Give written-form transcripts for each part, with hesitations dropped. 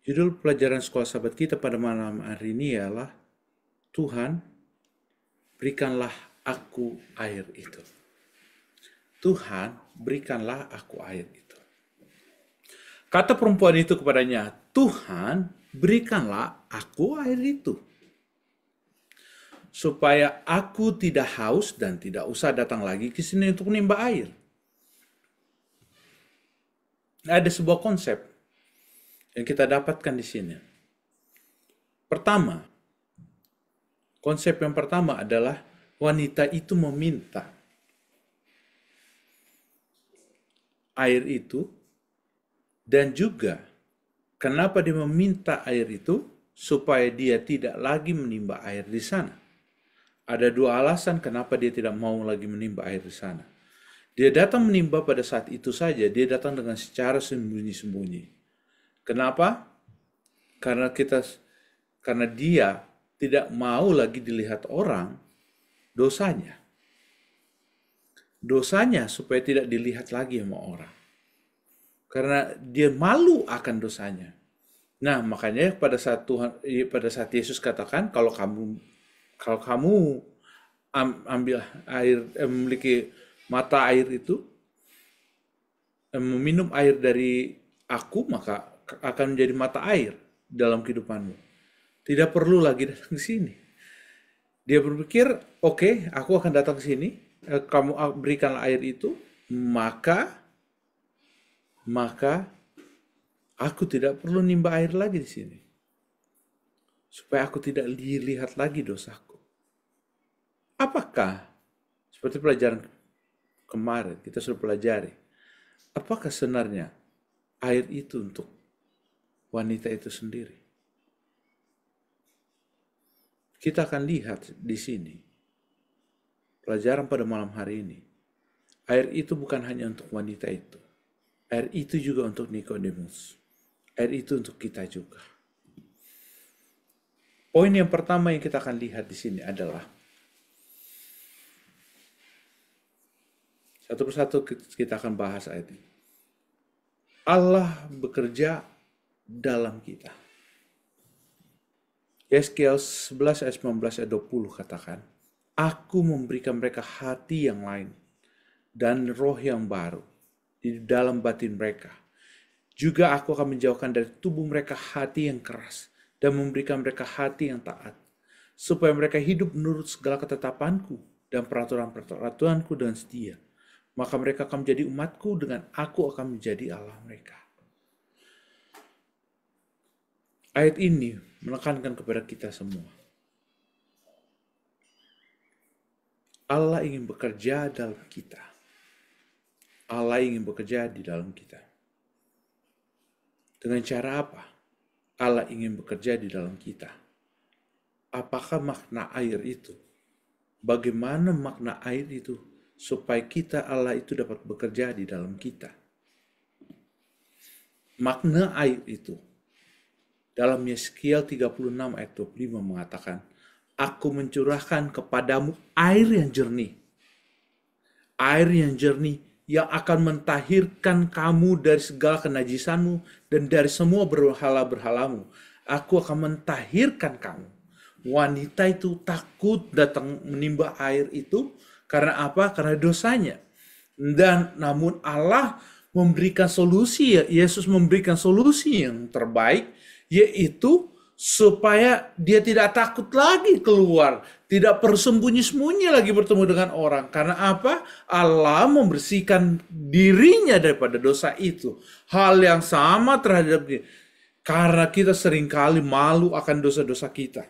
Judul pelajaran sekolah sahabat kita pada malam hari ini ialah Tuhan, berikanlah aku air itu. Tuhan, berikanlah aku air itu. Kata perempuan itu kepadanya, Tuhan, berikanlah aku air itu, supaya aku tidak haus dan tidak usah datang lagi ke sini untuk menimba air. Ada sebuah konsep yang kita dapatkan di sini. Pertama, konsep yang pertama adalah wanita itu meminta air itu, dan juga kenapa dia meminta air itu, supaya dia tidak lagi menimba air di sana. Ada dua alasan kenapa dia tidak mau lagi menimba air di sana. Dia datang menimba pada saat itu saja, dia datang dengan secara sembunyi-sembunyi. Kenapa? Karena dia tidak mau lagi dilihat orang dosanya. Dosanya supaya tidak dilihat lagi sama orang. Karena dia malu akan dosanya. Nah, makanya pada saat Yesus katakan kalau kamu ambil air, memiliki mata air itu, meminum air dari aku, maka akan menjadi mata air dalam kehidupanmu. Tidak perlu lagi datang ke sini. Dia berpikir, oke, aku akan datang ke sini, kamu berikanlah air itu, maka aku tidak perlu nimba air lagi di sini. Supaya aku tidak dilihat lagi dosaku. Apakah, seperti pelajaran kemarin, kita sudah pelajari, apakah sebenarnya air itu untuk wanita itu sendiri? Kita akan lihat di sini, pelajaran pada malam hari ini, air itu bukan hanya untuk wanita itu. Air itu juga untuk Nikodemus. Air itu untuk kita juga. Poin yang pertama yang kita akan lihat di sini adalah satu persatu kita akan bahas ayat ini. Allah bekerja dalam kita. Yeskiel 11 ayat 19 ayat 20 katakan, Aku memberikan mereka hati yang lain dan roh yang baru di dalam batin mereka. Juga aku akan menjauhkan dari tubuh mereka hati yang keras dan memberikan mereka hati yang taat, supaya mereka hidup menurut segala ketetapanku dan peraturan-peraturanku dengan setia. Maka mereka akan menjadi umatku, dengan aku akan menjadi Allah mereka. Ayat ini menekankan kepada kita semua. Allah ingin bekerja dalam kita. Allah ingin bekerja di dalam kita. Dengan cara apa? Allah ingin bekerja di dalam kita. Apakah makna air itu? Bagaimana makna air itu? Supaya kita, Allah itu dapat bekerja di dalam kita. Makna air itu, dalam Yeskiel 36 ayat 25 mengatakan, Aku mencurahkan kepadamu air yang jernih. Air yang jernih yang akan mentahirkan kamu dari segala kenajisanmu dan dari semua berhala-berhalamu. Aku akan mentahirkan kamu. Wanita itu takut datang menimba air itu. Karena apa? Karena dosanya. Dan namun Allah memberikan solusi, Yesus memberikan solusi yang terbaik, yaitu supaya dia tidak takut lagi keluar, tidak bersembunyi-sembunyi lagi bertemu dengan orang. Karena apa? Allah membersihkan dirinya daripada dosa itu. Hal yang sama terhadap dia. Karena kita seringkali malu akan dosa-dosa kita.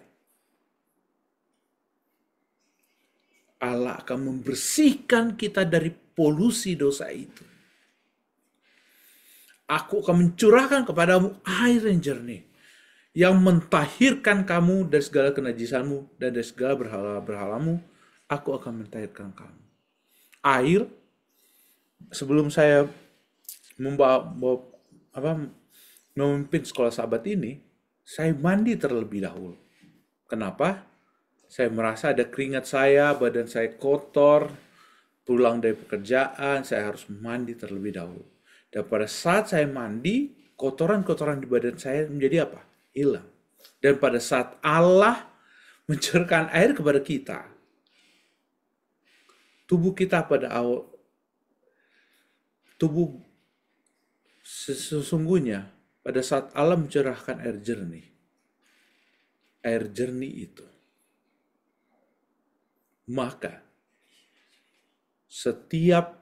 Allah akan membersihkan kita dari polusi dosa itu. Aku akan mencurahkan kepadamu air yang jernih, yang mentahirkan kamu dari segala kenajisanmu dan dari segala berhala-berhalamu. Aku akan mentahirkan kamu. Air, sebelum saya memimpin sekolah sahabat ini, saya mandi terlebih dahulu. Kenapa? Saya merasa ada keringat saya, badan saya kotor, pulang dari pekerjaan, saya harus mandi terlebih dahulu. Dan pada saat saya mandi, kotoran-kotoran di badan saya menjadi apa? Hilang. Dan pada saat Allah mencurahkan air kepada kita, tubuh kita pada awal, tubuh sesungguhnya pada saat Allah mencurahkan air jernih itu, maka setiap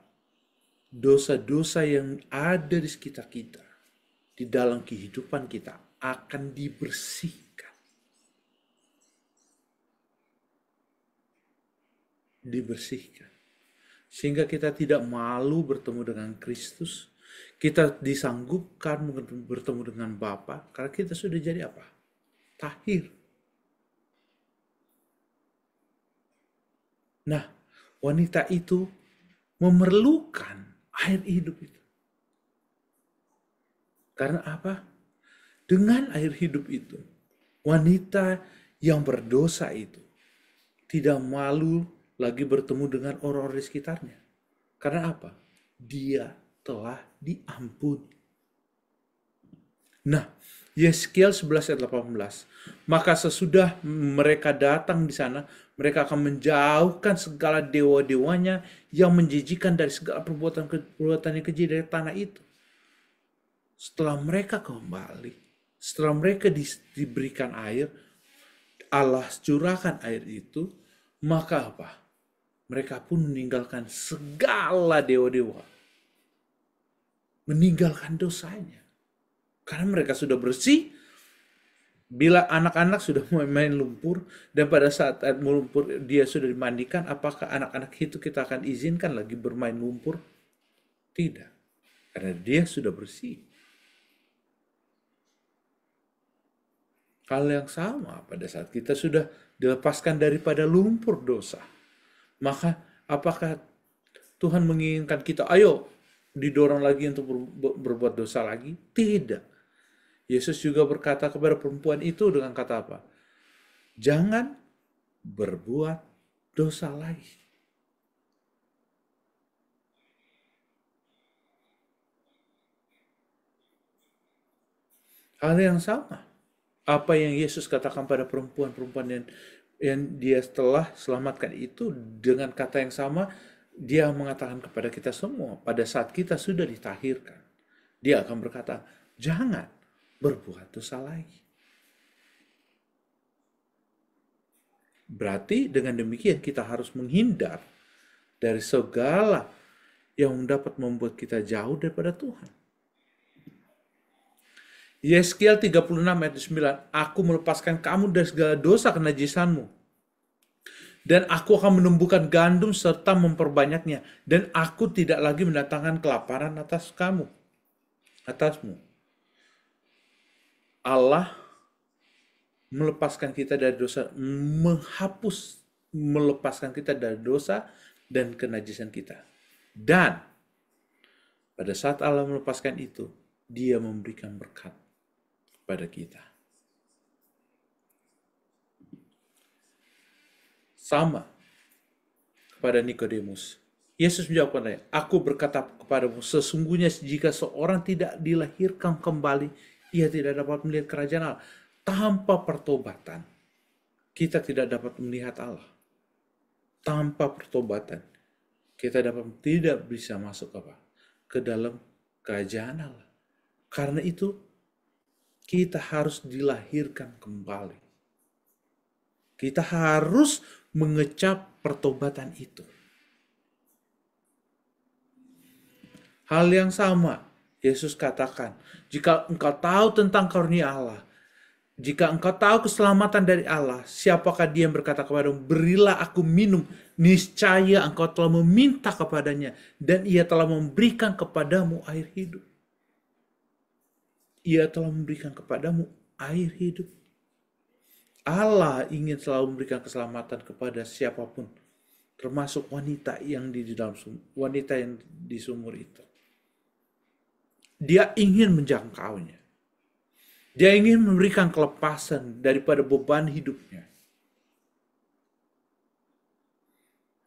dosa-dosa yang ada di sekitar kita, di dalam kehidupan kita akan dibersihkan. Sehingga kita tidak malu bertemu dengan Kristus. Kita disanggupkan bertemu dengan Bapa karena kita sudah jadi apa? Tahir. Nah, wanita itu memerlukan air hidup itu. Karena apa? Dengan air hidup itu, wanita yang berdosa itu tidak malu lagi bertemu dengan orang-orang di sekitarnya. Karena apa? Dia telah diampuni. Nah, Yeskiel 11 ayat 18. Maka sesudah mereka datang di sana, mereka akan menjauhkan segala dewa-dewanya yang menjijikan dari segala perbuatan yang keji dari tanah itu. Setelah mereka kembali, setelah mereka diberikan air, Allah curahkan air itu, maka apa? Mereka pun meninggalkan segala dewa-dewa. Meninggalkan dosanya. Karena mereka sudah bersih. Bila anak-anak sudah main lumpur, dan pada saat lumpur dia sudah dimandikan, apakah anak-anak itu kita akan izinkan lagi bermain lumpur? Tidak. Karena dia sudah bersih. Hal yang sama pada saat kita sudah dilepaskan daripada lumpur dosa. Maka apakah Tuhan menginginkan kita, ayo didorong lagi untuk berbuat dosa lagi? Tidak. Yesus juga berkata kepada perempuan itu dengan kata apa? Jangan berbuat dosa lagi. Hal yang sama. Apa yang Yesus katakan pada perempuan-perempuan yang dia telah selamatkan itu, dengan kata yang sama, dia mengatakan kepada kita semua pada saat kita sudah ditahirkan. Dia akan berkata, jangan berbuat dosa lagi. Berarti dengan demikian kita harus menghindar dari segala yang dapat membuat kita jauh daripada Tuhan. Yeskiel 36 ayat 9, aku melepaskan kamu dari segala dosa kenajisanmu, dan aku akan menumbuhkan gandum serta memperbanyaknya, dan aku tidak lagi mendatangkan kelaparan atasmu. Allah melepaskan kita dari dosa, melepaskan kita dari dosa dan kenajisan kita. Dan pada saat Allah melepaskan itu, dia memberikan berkat pada kita. Sama kepada Nikodemus. Yesus menjawab kepadanya, aku berkata kepadamu, sesungguhnya jika seorang tidak dilahirkan kembali, ia tidak dapat melihat kerajaan Allah. Tanpa pertobatan, kita tidak dapat melihat Allah. Tanpa pertobatan, kita tidak bisa masuk ke dalam kerajaan Allah. Karena itu, kita harus dilahirkan kembali. Kita harus mengecap pertobatan itu. Hal yang sama, Yesus katakan, jika engkau tahu tentang karunia Allah, jika engkau tahu keselamatan dari Allah, siapakah dia yang berkata kepadamu, berilah aku minum, niscaya engkau telah meminta kepadanya, dan ia telah memberikan kepadamu air hidup. Ia telah memberikan kepadamu air hidup. Allah ingin selalu memberikan keselamatan kepada siapapun, termasuk wanita yang di dalam wanita yang di sumur itu. Dia ingin menjangkaunya. Dia ingin memberikan kelepasan daripada beban hidupnya.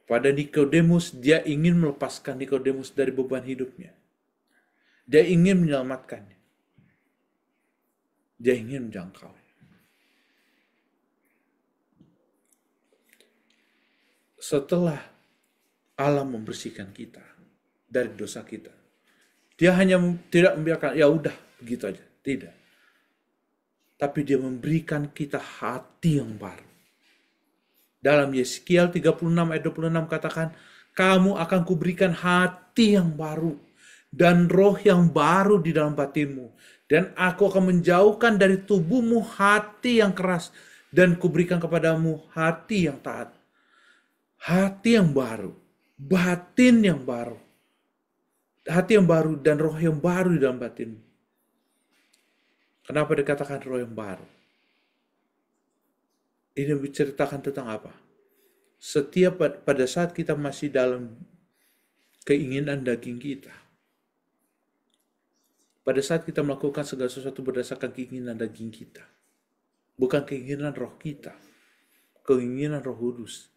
Pada Nikodemus, dia ingin melepaskan Nikodemus dari beban hidupnya. Dia ingin menyelamatkannya. Dia ingin menjangkau. Setelah Allah membersihkan kita dari dosa kita, Dia hanya tidak membiarkan, ya udah begitu aja. Tidak. Tapi Dia memberikan kita hati yang baru. Dalam Yeskiel 36 ayat 26 katakan, kamu akan kuberikan hati yang baru dan roh yang baru di dalam batinmu. Dan aku akan menjauhkan dari tubuhmu hati yang keras dan kuberikan kepadamu hati yang taat. Hati yang baru, batin yang baru. Hati yang baru dan roh yang baru di dalam batinmu. Kenapa dikatakan roh yang baru? Ini menceritakan tentang apa? Setiap pada saat kita masih dalam keinginan daging kita, pada saat kita melakukan segala sesuatu berdasarkan keinginan daging kita, bukan keinginan roh kita, keinginan Roh Kudus,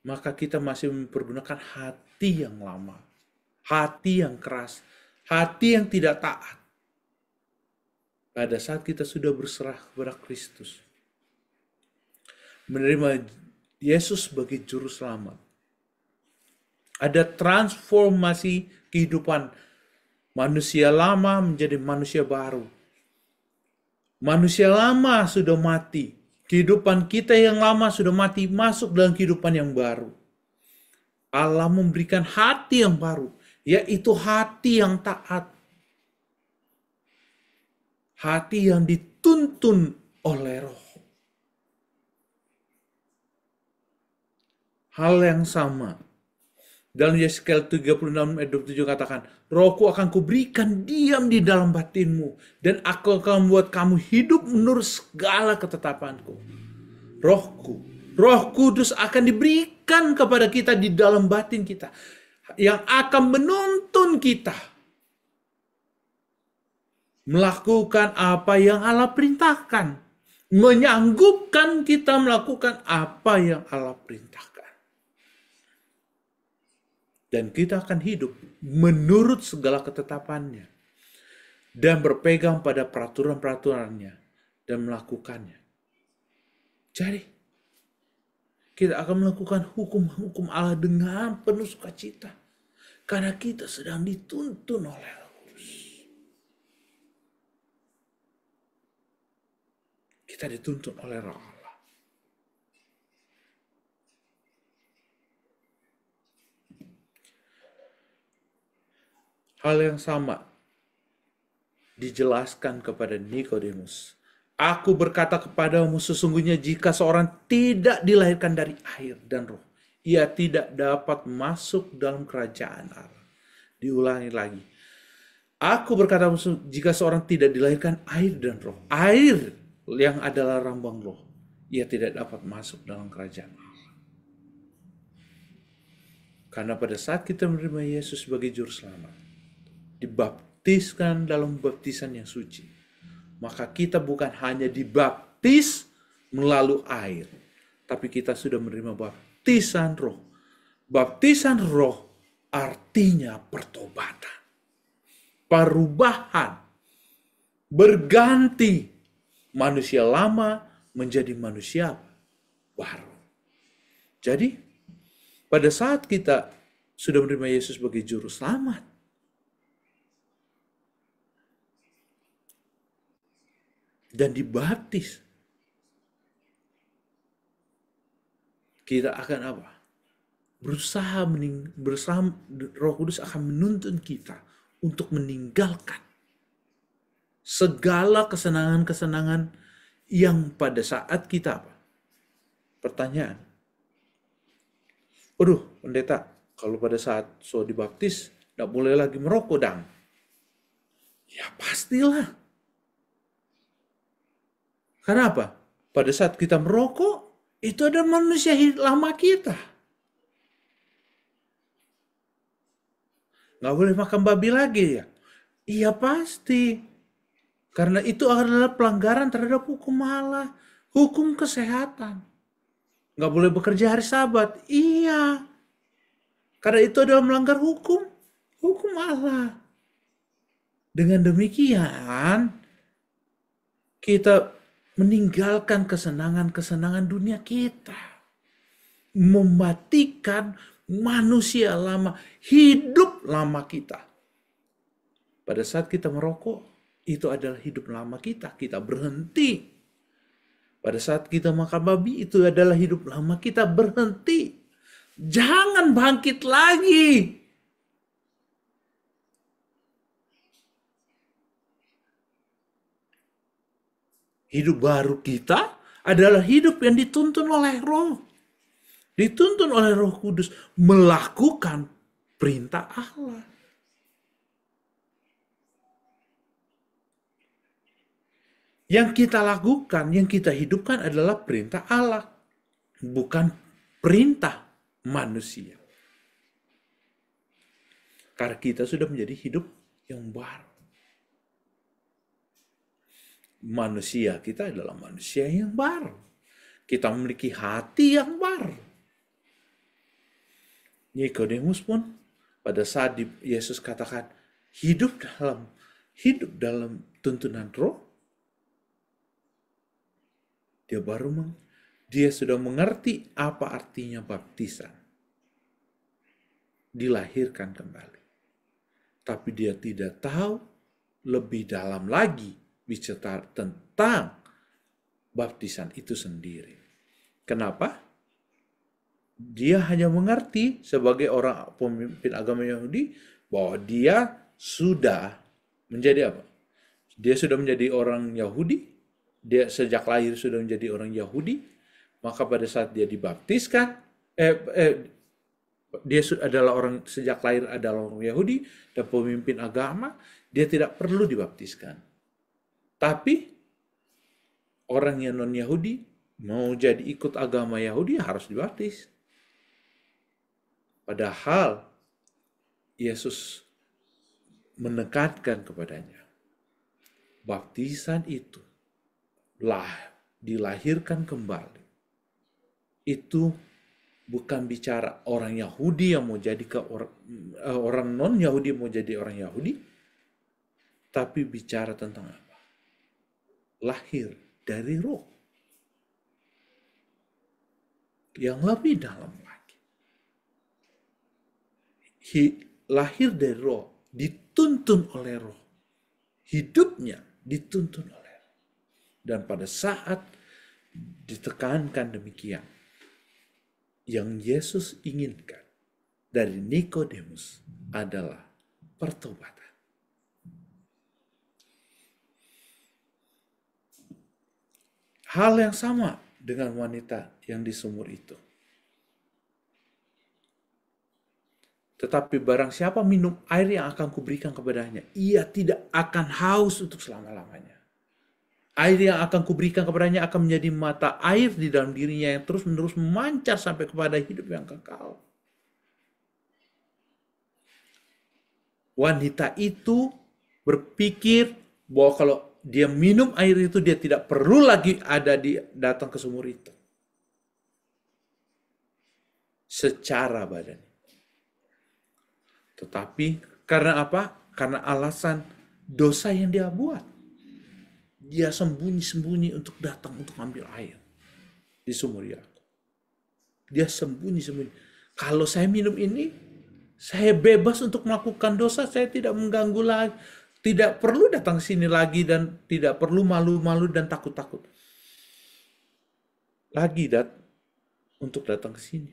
maka kita masih mempergunakan hati yang lama, hati yang keras, hati yang tidak taat. Pada saat kita sudah berserah kepada Kristus, menerima Yesus sebagai juru selamat, ada transformasi kehidupan manusia lama menjadi manusia baru. Manusia lama sudah mati, kehidupan kita yang lama sudah mati, masuk dalam kehidupan yang baru. Allah memberikan hati yang baru, yaitu hati yang taat, hati yang dituntun oleh Roh. Hal yang sama dalam Yeskiel 36 ayat 27 katakan, Rohku akan kuberikan diam di dalam batinmu, dan aku akan membuat kamu hidup menurut segala ketetapanku. Rohku, Roh Kudus akan diberikan kepada kita di dalam batin kita, yang akan menuntun kita melakukan apa yang Allah perintahkan, menyanggupkan kita melakukan apa yang Allah perintahkan. Dan kita akan hidup menurut segala ketetapannya dan berpegang pada peraturan-peraturannya dan melakukannya. Jadi, kita akan melakukan hukum-hukum Allah dengan penuh sukacita karena kita sedang dituntun oleh Roh Kudus. Kita dituntun oleh Roh Allah. Hal yang sama dijelaskan kepada Nikodemus. Aku berkata kepadamu, sesungguhnya jika seorang tidak dilahirkan dari air dan roh, ia tidak dapat masuk dalam kerajaan Allah. Diulangi lagi. Aku berkata, jika seorang tidak dilahirkan air dan roh, air yang adalah lambang roh, ia tidak dapat masuk dalam kerajaan Allah. Karena pada saat kita menerima Yesus sebagai juru selamat, dibaptiskan dalam baptisan yang suci, maka kita bukan hanya dibaptis melalui air, tapi kita sudah menerima baptisan roh. Baptisan roh artinya pertobatan, perubahan, berganti manusia lama menjadi manusia baru. Jadi, pada saat kita sudah menerima Yesus sebagai juru selamat, dan dibaptis, kita akan apa? Berusaha Roh Kudus akan menuntun kita untuk meninggalkan segala kesenangan-kesenangan yang pada saat kita apa? Pertanyaan. Waduh, pendeta, kalau pada saat so dibaptis, tidak boleh lagi merokok dong. Ya pastilah. Kenapa? Pada saat kita merokok, itu ada manusia lama kita. Nggak boleh makan babi lagi ya? Iya pasti. Karena itu adalah pelanggaran terhadap hukum Allah. Hukum kesehatan. Nggak boleh bekerja hari Sabat. Iya. Karena itu adalah melanggar hukum Allah. Dengan demikian, Kita meninggalkan kesenangan-kesenangan dunia kita. Mematikan manusia lama, hidup lama kita. Pada saat kita merokok, itu adalah hidup lama kita. Kita berhenti. Pada saat kita makan babi, itu adalah hidup lama kita, berhenti. Jangan bangkit lagi. Hidup baru kita adalah hidup yang dituntun oleh Roh. Dituntun oleh Roh Kudus melakukan perintah Allah. Yang kita lakukan, yang kita hidupkan adalah perintah Allah, bukan perintah manusia. Karena kita sudah menjadi hidup yang baru. Manusia kita adalah manusia yang baru. Kita memiliki hati yang baru. Nikodemus pun pada saat Yesus katakan hidup dalam tuntunan Roh, dia sudah mengerti apa artinya baptisan. Dilahirkan kembali. Tapi dia tidak tahu lebih dalam lagi bicara tentang baptisan itu sendiri. Kenapa? Dia hanya mengerti sebagai orang pemimpin agama Yahudi bahwa dia sudah menjadi apa? Dia sudah menjadi orang Yahudi. Dia sejak lahir sudah menjadi orang Yahudi. Maka pada saat dia dibaptiskan, dia adalah orang sejak lahir adalah orang Yahudi dan pemimpin agama, dia tidak perlu dibaptiskan. Tapi orang yang non-Yahudi mau jadi ikut agama Yahudi harus dibaptis. Padahal Yesus menekankan kepadanya, baptisan itu dilahirkan kembali. Itu bukan bicara orang Yahudi yang mau jadi orang non-Yahudi mau jadi orang Yahudi, tapi bicara tentang apa? Lahir dari Roh. Yang lebih dalam lagi. Lahir dari Roh, dituntun oleh Roh. Hidupnya dituntun oleh Roh. Dan pada saat ditekankan demikian, yang Yesus inginkan dari Nikodemus adalah pertobatan. Hal yang sama dengan wanita yang di sumur itu. Tetapi barang siapa minum air yang akan kuberikan kepadanya, ia tidak akan haus untuk selama-lamanya. Air yang akan kuberikan kepadanya akan menjadi mata air di dalam dirinya yang terus-menerus memancar sampai kepada hidup yang kekal. Wanita itu berpikir bahwa kalau dia minum air itu dia tidak perlu lagi datang ke sumur itu. Secara badan. Tetapi karena apa? Karena alasan dosa yang dia buat. Dia sembunyi-sembunyi untuk datang untuk ambil air di sumur itu. Dia sembunyi-sembunyi. Kalau saya minum ini, saya bebas untuk melakukan dosa, saya tidak mengganggu lagi. Tidak perlu datang ke sini lagi dan tidak perlu malu-malu dan takut-takut. Lagi untuk datang ke sini.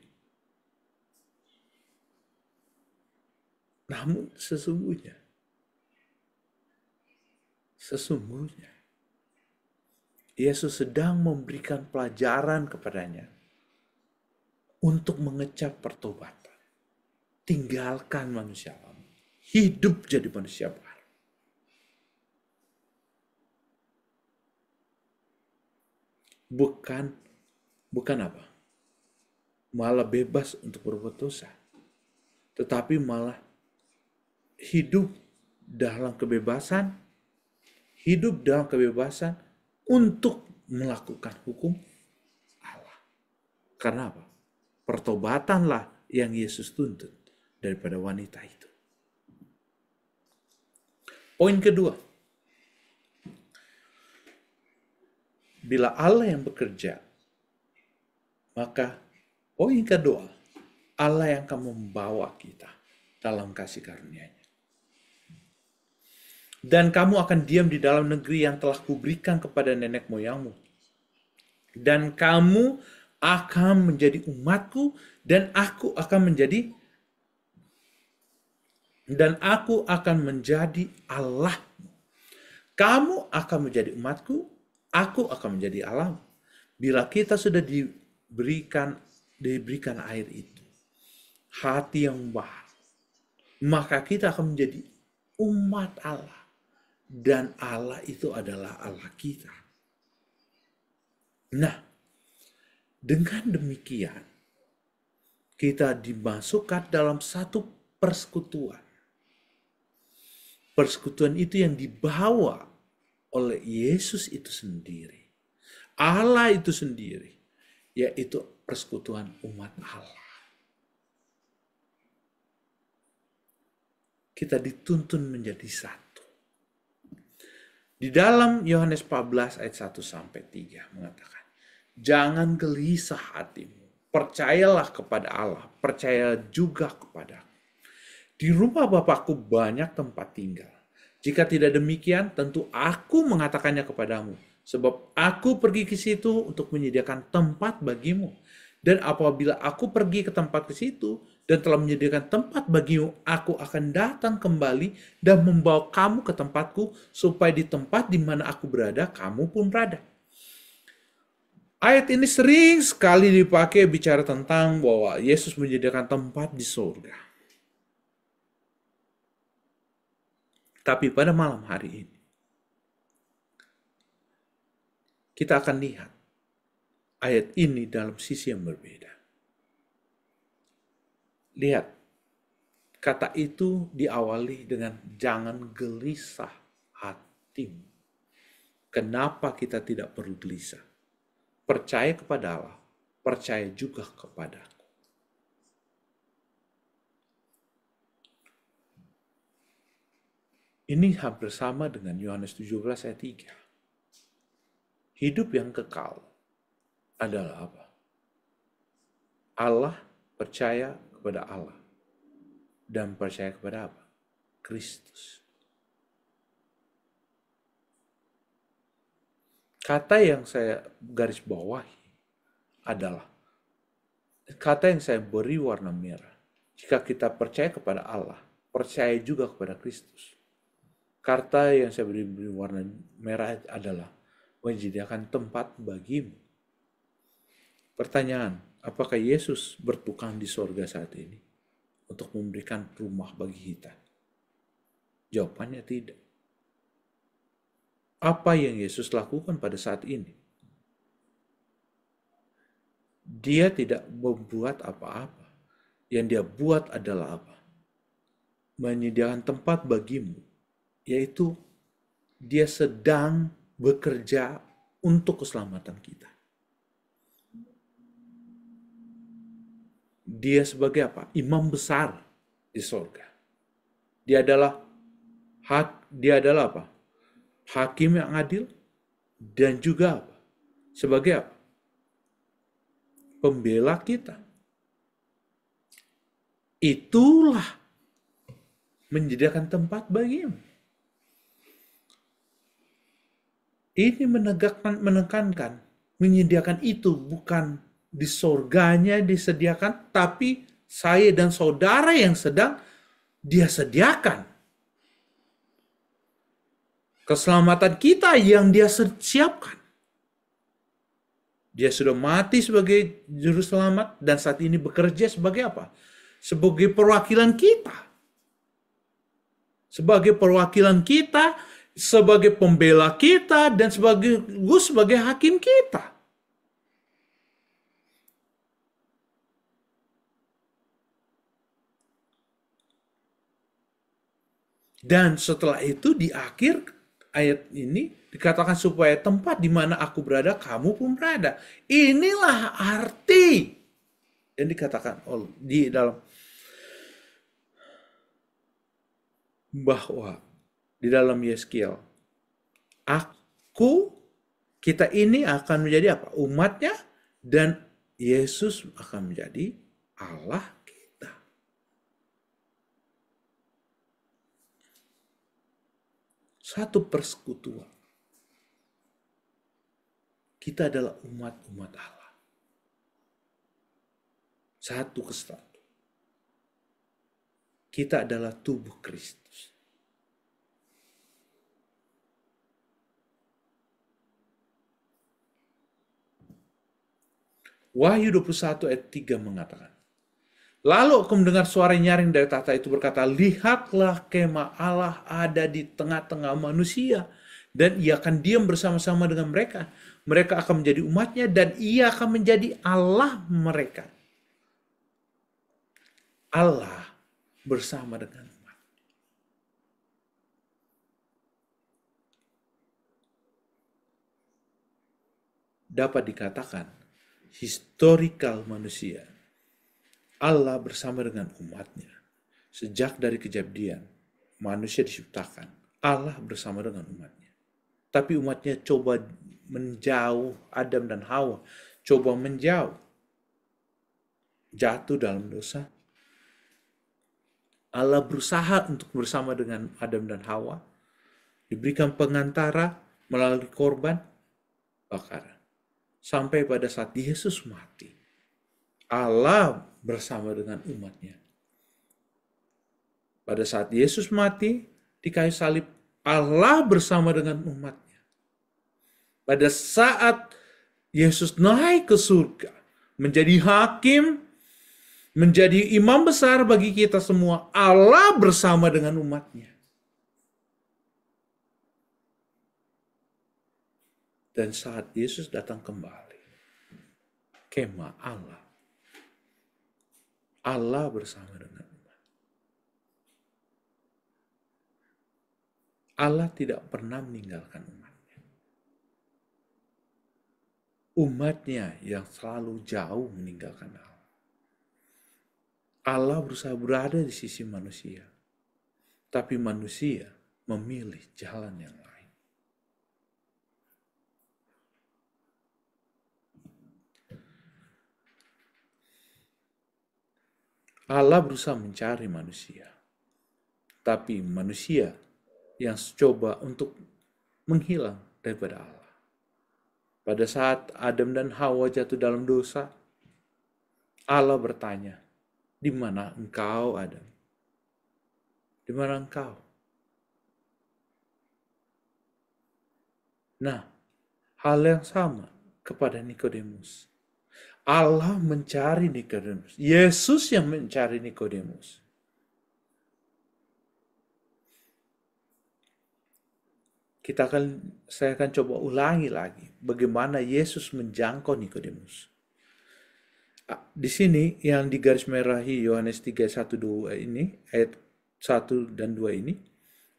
Namun sesungguhnya Yesus sedang memberikan pelajaran kepadanya untuk mengecap pertobatan. Tinggalkan manusia lama. Hidup jadi manusia baru. Bukan apa? Malah bebas untuk berbuat dosa. Tetapi malah hidup dalam kebebasan untuk melakukan hukum Allah. Karena apa? Pertobatanlah yang Yesus tuntut daripada wanita itu. Poin kedua. bila Allah yang bekerja, maka poin kedua, Allah yang akan membawa kita dalam kasih karunia-Nya. Dan kamu akan diam di dalam negeri yang telah kuberikan kepada nenek moyangmu. Dan kamu akan menjadi umatku, dan aku akan menjadi Allahmu. Kamu akan menjadi umatku, aku akan menjadi Allahmu. Bila kita sudah diberikan air itu, hati yang baru, maka kita akan menjadi umat Allah. Dan Allah itu adalah Allah kita. Nah, dengan demikian, kita dimasukkan dalam satu persekutuan. Persekutuan itu yang dibawa oleh Yesus itu sendiri. Allah itu sendiri, yaitu persekutuan umat Allah. Kita dituntun menjadi satu. Di dalam Yohanes 14 ayat 1 sampai 3 mengatakan, jangan gelisah hatimu, percayalah kepada Allah, percayalah juga kepada aku. Di rumah Bapakku banyak tempat tinggal. Jika tidak demikian, tentu aku mengatakannya kepadamu, sebab aku pergi ke situ untuk menyediakan tempat bagimu. Dan apabila aku pergi ke tempat ke situ dan telah menyediakan tempat bagimu, aku akan datang kembali dan membawa kamu ke tempatku, supaya di tempat di mana aku berada, kamu pun berada. Ayat ini sering sekali dipakai bicara tentang bahwa Yesus menyediakan tempat di surga. Tapi pada malam hari ini, kita akan lihat ayat ini dalam sisi yang berbeda. Lihat, kata itu diawali dengan jangan gelisah hatimu. Kenapa kita tidak perlu gelisah? Percaya kepada Allah, percaya juga kepadaku. Ini hampir sama dengan Yohanes 17 ayat 3. Hidup yang kekal adalah apa? Allah, percaya kepada Allah. Dan percaya kepada apa? Kristus. Kata yang saya garis bawahi adalah, kata yang saya beri warna merah. Jika kita percaya kepada Allah, percaya juga kepada Kristus. Kata yang saya beri warna merah adalah menyediakan tempat bagimu. Pertanyaan, apakah Yesus bertukang di sorga saat ini untuk memberikan rumah bagi kita? Jawabannya tidak. Apa yang Yesus lakukan pada saat ini? Dia tidak membuat apa-apa. Yang dia buat adalah apa? Menyediakan tempat bagimu. Yaitu dia sedang bekerja untuk keselamatan kita. Dia sebagai apa? Imam besar di sorga. Dia adalah apa? Hakim yang adil dan juga apa? Sebagai apa? Pembela kita. Itulah menyediakan tempat bagimu. Ini menekankan, menyediakan itu bukan di sorganya disediakan, tapi saya dan saudara yang sedang dia sediakan. Keselamatan kita yang dia siapkan. Dia sudah mati sebagai juru selamat dan saat ini bekerja sebagai apa? Sebagai perwakilan kita. Sebagai perwakilan kita, sebagai pembela kita, dan sebagai hakim kita. Dan setelah itu di akhir ayat ini dikatakan supaya tempat di mana aku berada, kamu pun berada. Inilah arti yang dikatakan di dalam bahwa di dalam Yeskiel, aku Kita ini akan menjadi apa? Umatnya, dan Yesus akan menjadi Allah kita. Satu persekutuan. Kita adalah umat-umat Allah. Satu kesatuan. Kita adalah tubuh Kristus. Wahyu 21 ayat 3 mengatakan, lalu aku mendengar suara nyaring dari tahta itu berkata, lihatlah kemah Allah ada di tengah-tengah manusia, dan ia akan diam bersama-sama dengan mereka. Mereka akan menjadi umatnya, dan ia akan menjadi Allah mereka. Allah bersama dengan umat. Dapat dikatakan, historikal manusia, Allah bersama dengan umatnya. Sejak dari kejadian, manusia diciptakan, Allah bersama dengan umatnya. Tapi umatnya coba menjauh, Adam dan Hawa coba menjauh, jatuh dalam dosa. Allah berusaha untuk bersama dengan Adam dan Hawa, diberikan pengantara melalui korban bakaran. Sampai pada saat Yesus mati, Allah bersama dengan umatnya. Pada saat Yesus mati di kayu salib, Allah bersama dengan umatnya. Pada saat Yesus naik ke surga, menjadi hakim, menjadi imam besar bagi kita semua, Allah bersama dengan umatnya. Dan saat Yesus datang kembali, kemah Allah, Allah bersama dengan umat. Allah tidak pernah meninggalkan umatnya. Umatnya yang selalu jauh meninggalkan Allah. Allah berusaha berada di sisi manusia, tapi manusia memilih jalan yang lain. Allah berusaha mencari manusia, tapi manusia yang coba untuk menghilang daripada Allah. Pada saat Adam dan Hawa jatuh dalam dosa, Allah bertanya, di mana engkau, Adam? Di mana engkau? Nah, hal yang sama kepada Nikodemus. Allah mencari Nikodemus. Yesus yang mencari Nikodemus. Saya akan coba ulangi lagi bagaimana Yesus menjangkau Nikodemus. Di sini yang di garis merahi Yohanes 3:1-2 ini, ayat 1 dan 2 ini,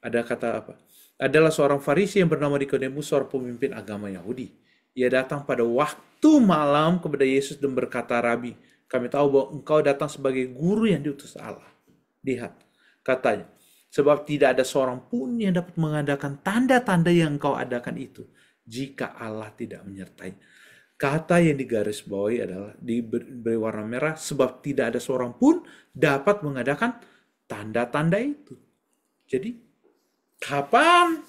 ada kata apa? Adalah seorang Farisi yang bernama Nikodemus, seorang pemimpin agama Yahudi. Ia datang pada waktu malam kepada Yesus dan berkata, Rabi, kami tahu bahwa engkau datang sebagai guru yang diutus Allah. Lihat, katanya, sebab tidak ada seorang pun yang dapat mengadakan tanda-tanda yang engkau adakan itu, jika Allah tidak menyertai. Kata yang digarisbawahi adalah diberi warna merah, sebab tidak ada seorang pun dapat mengadakan tanda-tanda itu. Jadi, kapan?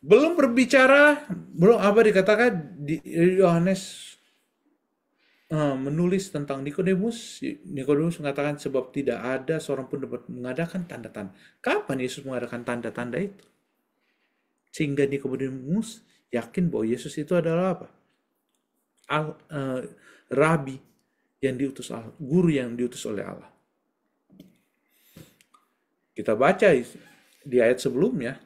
Belum berbicara, belum apa dikatakan di Yohanes menulis tentang Nikodemus. Nikodemus mengatakan sebab tidak ada seorang pun dapat mengadakan tanda-tanda. Kapan Yesus mengadakan tanda-tanda itu? Sehingga Nikodemus yakin bahwa Yesus itu adalah apa? Rabi yang diutus Allah, guru yang diutus oleh Allah. Kita baca di ayat sebelumnya,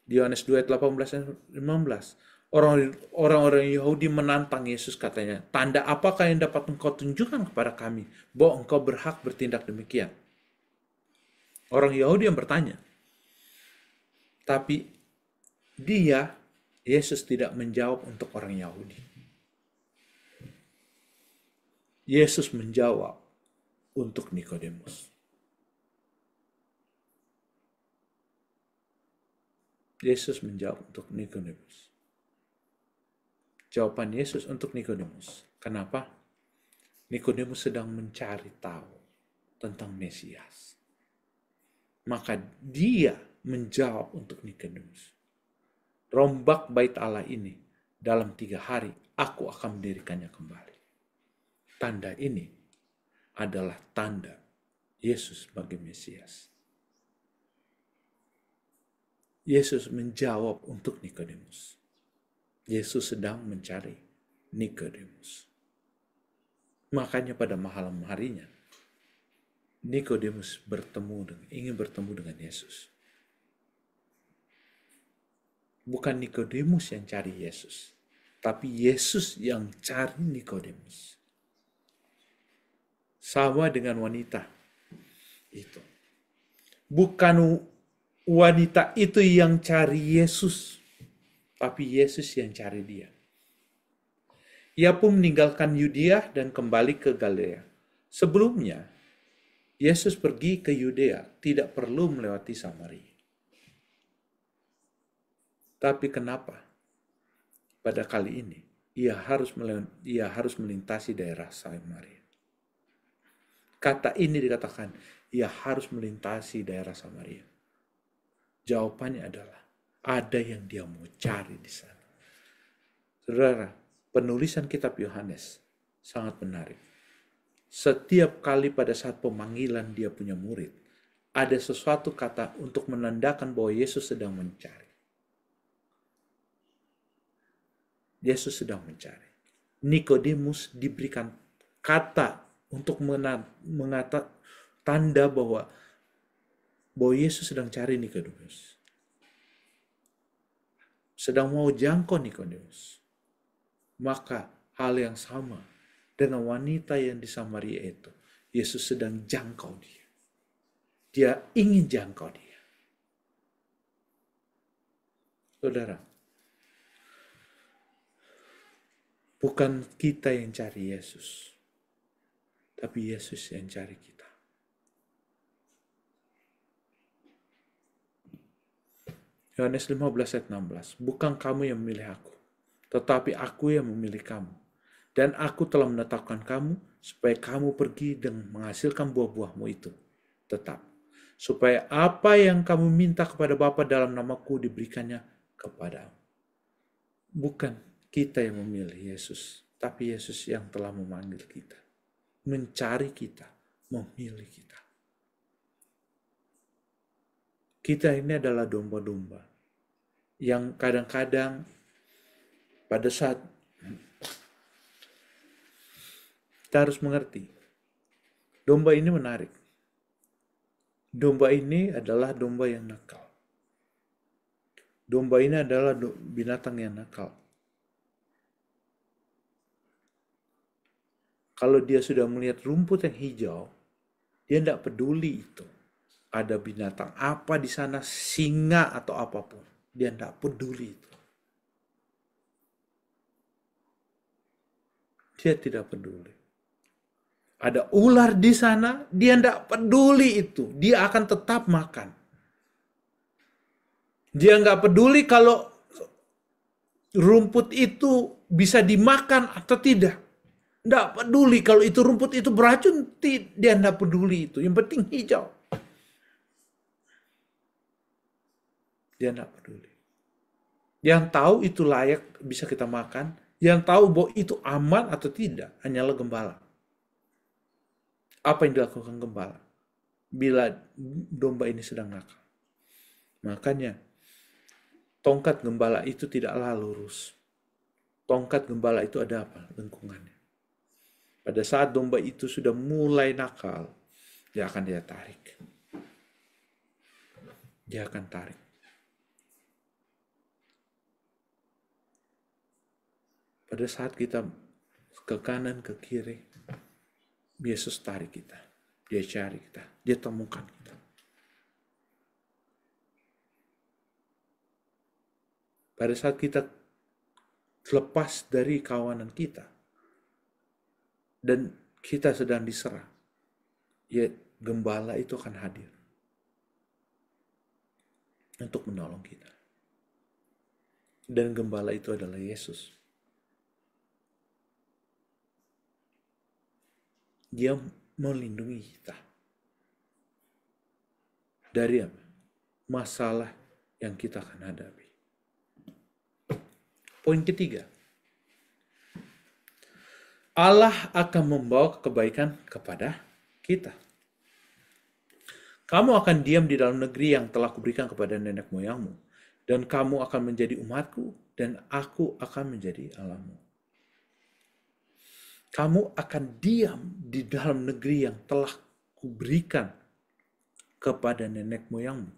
di Yohanes 2 ayat 18 dan 19. Orang-orang Yahudi menantang Yesus, katanya, tanda apakah yang dapat engkau tunjukkan kepada kami bahwa engkau berhak bertindak demikian? Orang Yahudi yang bertanya. Tapi Yesus tidak menjawab untuk orang Yahudi. Yesus menjawab untuk Nikodemus. Yesus menjawab untuk Nikodemus. Jawaban Yesus untuk Nikodemus. Kenapa? Nikodemus sedang mencari tahu tentang Mesias. Maka dia menjawab untuk Nikodemus. Rombak bait Allah ini dalam 3 hari aku akan mendirikannya kembali. Tanda ini adalah tanda Yesus sebagai Mesias. Yesus menjawab untuk Nikodemus. Yesus sedang mencari Nikodemus. Makanya pada malam harinya, Nikodemus ingin bertemu dengan Yesus. Bukan Nikodemus yang cari Yesus, tapi Yesus yang cari Nikodemus. Sama dengan wanita itu. Bukan wanita itu yang cari Yesus, tapi Yesus yang cari dia. Ia pun meninggalkan Yudea dan kembali ke Galilea. Sebelumnya, Yesus pergi ke Yudea, tidak perlu melewati Samaria. Tapi kenapa? Pada kali ini, ia harus melintasi daerah Samaria. Kata ini dikatakan, ia harus melintasi daerah Samaria. Jawabannya adalah, ada yang dia mau cari di sana. Saudara, penulisan kitab Yohanes sangat menarik. Setiap kali pada saat pemanggilan dia punya murid, ada sesuatu kata untuk menandakan bahwa Yesus sedang mencari. Yesus sedang mencari. Nikodemus diberikan kata untuk mengata tanda bahwa Yesus sedang cari Nikodemus. Sedang mau jangkau Nikodemus. Maka hal yang sama dengan wanita yang di Samaria itu. Yesus sedang jangkau dia. Dia ingin jangkau dia. Saudara, bukan kita yang cari Yesus, tapi Yesus yang cari kita. Yohanes 15 ayat 16. Bukan kamu yang memilih aku, tetapi aku yang memilih kamu. Dan aku telah menetapkan kamu supaya kamu pergi dan menghasilkan buah-buahmu itu tetap. Supaya apa yang kamu minta kepada Bapa dalam namaku diberikannya kepadamu. Bukan kita yang memilih Yesus, tapi Yesus yang telah memanggil kita, mencari kita, memilih kita. Kita ini adalah domba-domba yang kadang-kadang pada saat kita harus mengerti, domba ini menarik. Domba ini adalah domba yang nakal. Domba ini adalah binatang yang nakal. Kalau dia sudah melihat rumput yang hijau, dia tidak peduli itu. Ada binatang apa di sana, singa atau apapun. Dia tidak peduli itu. Dia tidak peduli. Ada ular di sana, dia tidak peduli itu. Dia akan tetap makan. Dia nggak peduli kalau rumput itu bisa dimakan atau tidak. Tidak peduli kalau itu rumput itu beracun, dia tidak peduli itu. Yang penting hijau. Dia tidak peduli. Yang tahu itu layak bisa kita makan, yang tahu bahwa itu aman atau tidak hanyalah gembala. Apa yang dilakukan gembala bila domba ini sedang nakal? Makanya tongkat gembala itu tidaklah lurus. Tongkat gembala itu ada apa? Lengkungannya. Pada saat domba itu sudah mulai nakal, dia akan tarik. Dia akan tarik. Pada saat kita ke kanan, ke kiri, Yesus tarik kita. Dia cari kita. Dia temukan kita. Pada saat kita lepas dari kawanan kita, dan kita sedang diserang, ya gembala itu akan hadir untuk menolong kita. Dan gembala itu adalah Yesus. Dia melindungi kita dari apa? Masalah yang kita akan hadapi. Poin ketiga, Allah akan membawa kebaikan kepada kita. Kamu akan diam di dalam negeri yang telah kuberikan kepada nenek moyangmu, dan kamu akan menjadi umatku, dan aku akan menjadi Allahmu. Kamu akan diam di dalam negeri yang telah kuberikan kepada nenek moyangmu.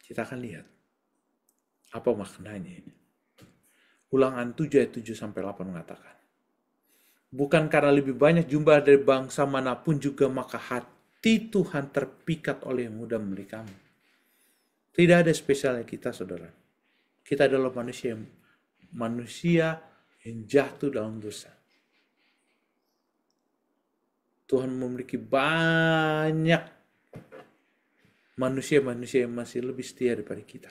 Kita akan lihat apa maknanya ini. Ulangan 7 ayat 7-8 mengatakan, bukan karena lebih banyak jumlah dari bangsa manapun juga maka hati Tuhan terpikat oleh yang mudah memberi kamu. Tidak ada spesialnya kita, saudara. Kita adalah manusia yang jatuh dalam dosa. Tuhan memiliki banyak manusia-manusia yang masih lebih setia daripada kita.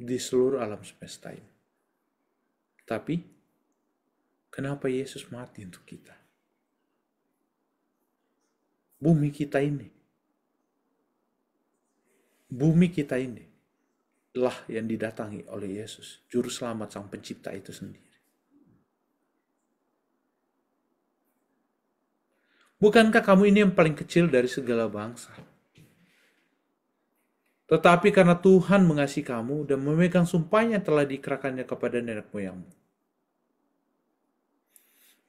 Di seluruh alam semesta ini. Tapi, kenapa Yesus mati untuk kita? Bumi kita ini lah yang didatangi oleh Yesus, Juru Selamat Sang Pencipta itu sendiri. Bukankah kamu ini yang paling kecil dari segala bangsa? Tetapi karena Tuhan mengasihi kamu dan memegang sumpahnya yang telah diikrarkannya kepada nenek moyangmu,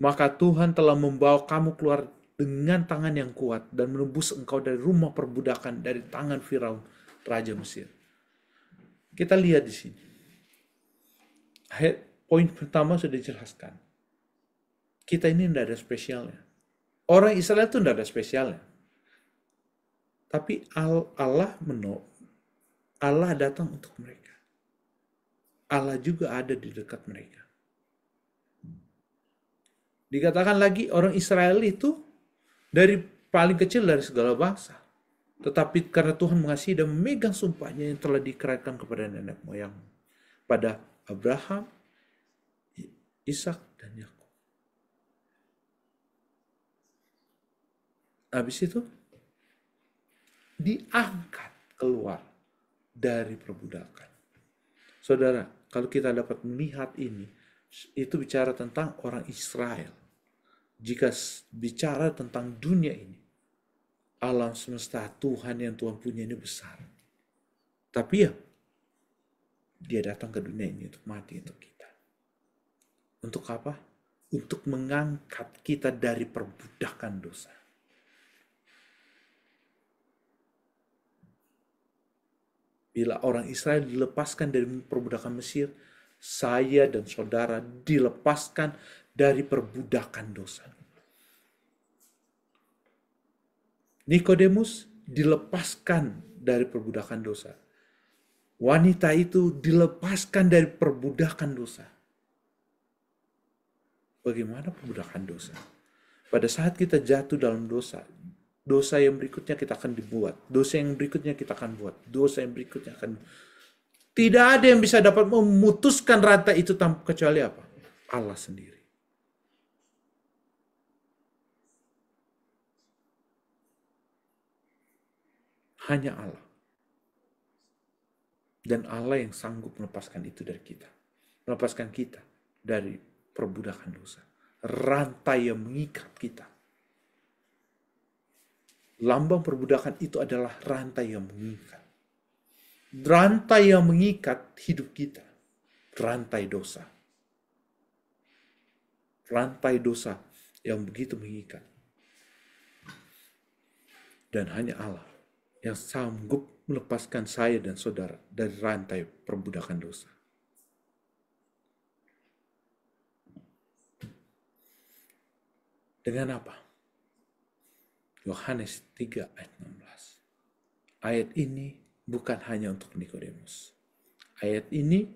maka Tuhan telah membawa kamu keluar dengan tangan yang kuat dan menebus engkau dari rumah perbudakan, dari tangan Firaun, Raja Mesir. Kita lihat di sini. Poin pertama sudah dijelaskan. Kita ini tidak ada spesialnya. Orang Israel itu tidak ada spesialnya. Tapi Allah datang untuk mereka. Allah juga ada di dekat mereka. Dikatakan lagi orang Israel itu dari paling kecil dari segala bangsa. Tetapi karena Tuhan mengasihi dan memegang sumpahnya yang telah diikrarkan kepada nenek moyang, pada Abraham, Ishak, dan Yakub. Habis itu diangkat keluar dari perbudakan. Saudara, kalau kita dapat melihat ini, itu bicara tentang orang Israel. Jika bicara tentang dunia ini, alam semesta, Tuhan yang Tuhan punya ini besar. Tapi ya, dia datang ke dunia ini untuk mati untuk kita. Untuk apa? Untuk mengangkat kita dari perbudakan dosa. Bila orang Israel dilepaskan dari perbudakan Mesir, saya dan saudara dilepaskan dari perbudakan dosa. Nikodemus dilepaskan dari perbudakan dosa. Wanita itu dilepaskan dari perbudakan dosa. Bagaimana perbudakan dosa? Pada saat kita jatuh dalam dosa, dosa yang berikutnya kita akan dibuat. Dosa yang berikutnya kita akan buat. Dosa yang berikutnya akan... Tidak ada yang bisa dapat memutuskan rantai itu tanpa kecuali apa? Allah sendiri. Hanya Allah. Dan Allah yang sanggup melepaskan itu dari kita. Melepaskan kita dari perbudakan dosa. Rantai yang mengikat kita. Lambang perbudakan itu adalah rantai yang mengikat. Rantai yang mengikat hidup kita. Rantai dosa. Rantai dosa yang begitu mengikat. Dan hanya Allah yang sanggup melepaskan saya dan saudara dari rantai perbudakan dosa. Dengan apa? Yohanes 3 ayat 16. Ayat ini bukan hanya untuk Nikodemus. Ayat ini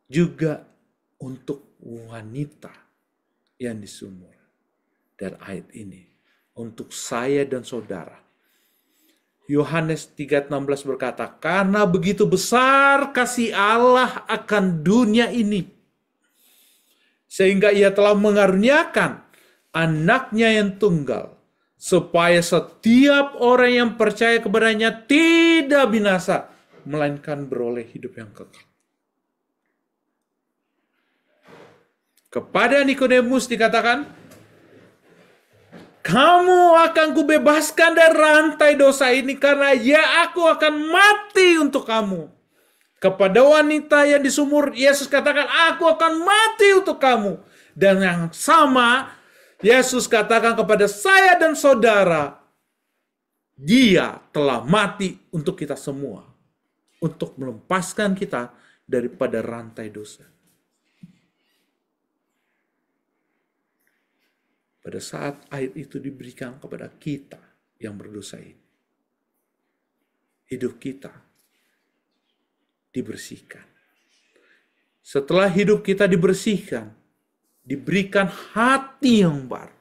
juga untuk wanita yang disumur. Dan ayat ini untuk saya dan saudara Yohanes 3:16 berkata, karena begitu besar kasih Allah akan dunia ini, sehingga ia telah mengaruniakan anaknya yang tunggal, supaya setiap orang yang percaya kepadanya tidak binasa, melainkan beroleh hidup yang kekal. Kepada Nikodemus dikatakan, kamu akan kubebaskan dari rantai dosa ini karena ya aku akan mati untuk kamu. Kepada wanita yang di sumur, Yesus katakan, aku akan mati untuk kamu. Dan yang sama, Yesus katakan kepada saya dan saudara, Dia telah mati untuk kita semua. Untuk melepaskan kita daripada rantai dosa. Pada saat air itu diberikan kepada kita yang berdosa ini, hidup kita dibersihkan. Setelah hidup kita dibersihkan, diberikan hati yang baru.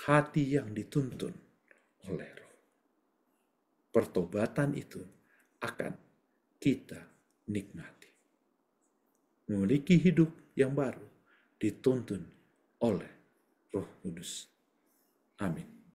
Hati yang dituntun oleh Roh. Pertobatan itu akan kita nikmati. Memiliki hidup yang baru dituntun oleh Roh Kudus. Amin.